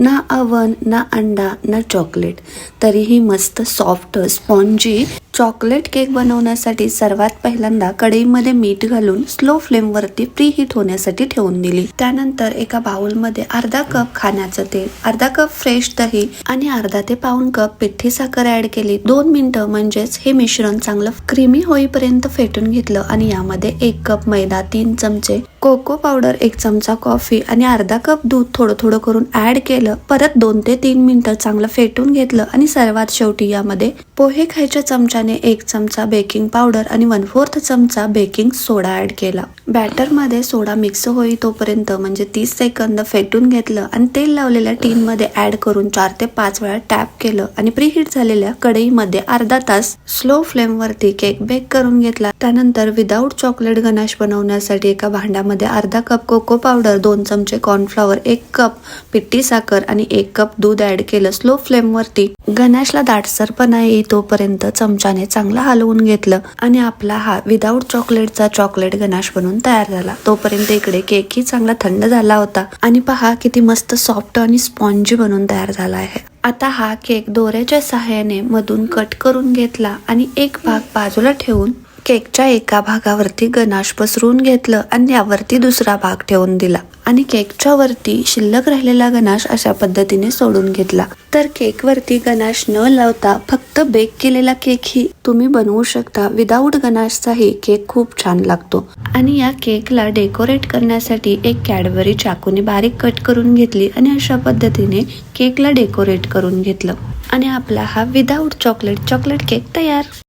ना अवन, ना अंडा, ना चॉकलेट, तरीही मस्त सॉफ्ट स्पॉन्जी चॉकलेट केक बनवण्यासाठी सर्वात पहिल्यांदा कढईमध्ये मीठ घालून स्लो फ्लेम वरती प्री हीट होण्यासाठी ठेवून दिली. त्यानंतर एका बाउल मध्ये अर्धा कप खाण्याचं तेल, अर्धा कप फ्रेश दही आणि अर्धा ते पाऊण कप पिठी साखर ऍड केली. 2 मिनिटं म्हणजेच हे मिश्रण चांगलं क्रीमी होईपर्यंत फेटून घेतलं आणि यामध्ये 1 कप मैदा, 3 चमचे कोको पावडर, 1 चमचा कॉफी आणि अर्धा कप दूध थोडं थोडं करून ऍड केलं. परत 2 ते 3 मिनिटं चांगलं फेटून घेतलं आणि सर्वात शेवटी यामध्ये पोहे खायच्या चमच्याने 1 चमचा बेकिंग पावडर आणि 1/4 चमचा बेकिंग सोडा ऍड केला. बॅटर मध्ये सोडा मिक्स होई तोपर्यंत म्हणजे 30 सेकंद फेटून घेतलं आणि तेल लावलेल्या टीन मध्ये ऍड करून 4 ते 5 वेळा टॅप केलं आणि प्रीहीट झालेल्या कढईमध्ये अर्धा तास स्लो फ्लेम वरती केक बेक करून घेतला. त्यानंतर विदाउट चॉकलेट गनाश बनवण्यासाठी एका भांड्यामध्ये अर्धा कप कोको पावडर, 2 चमचे कॉर्नफ्लॉवर, 1 कप पिठी साखर आणि 1 कप दूध ऍड केलं. स्लो फ्लेम वरती गनाशला दाटसरपणा येई तोपर्यंत चमच्याने चांगला हलवून घेतलं आणि आपला हा विदाउट चॉकलेटचा चॉकलेट गनाश बनून तयार झाला. तोपर्यंत इकडे केक ही चांगला थंड झाला होता आणि पहा किती मस्त सॉफ्ट आणि स्पॉन्जी बनून तयार झाला आहे. आता हा केक दोऱ्याच्या सहाय्याने मधून कट करून घेतला आणि एक भाग बाजूला ठेवून केकच्या एका भागावरती गनाश पसरून घेतलं आणि यावरती दुसरा भाग ठेवून दिला आणि केकच्या वरती शिल्लक राहिलेला गनाश अशा पद्धतीने सोडून घेतला. तर केक वरती गनाश न लावता फक्त बेक केलेला केक ही तुम्ही बनवू शकता. विदाउट गनाशचाही केक खूप छान लागतो. आणि या केकला डेकोरेट करण्यासाठी एक कॅडबरी चाकूने बारीक कट करून घेतली आणि अशा पद्धतीने केकला डेकोरेट करून घेतलं आणि आपला हा विदाउट चॉकलेट केक तयार.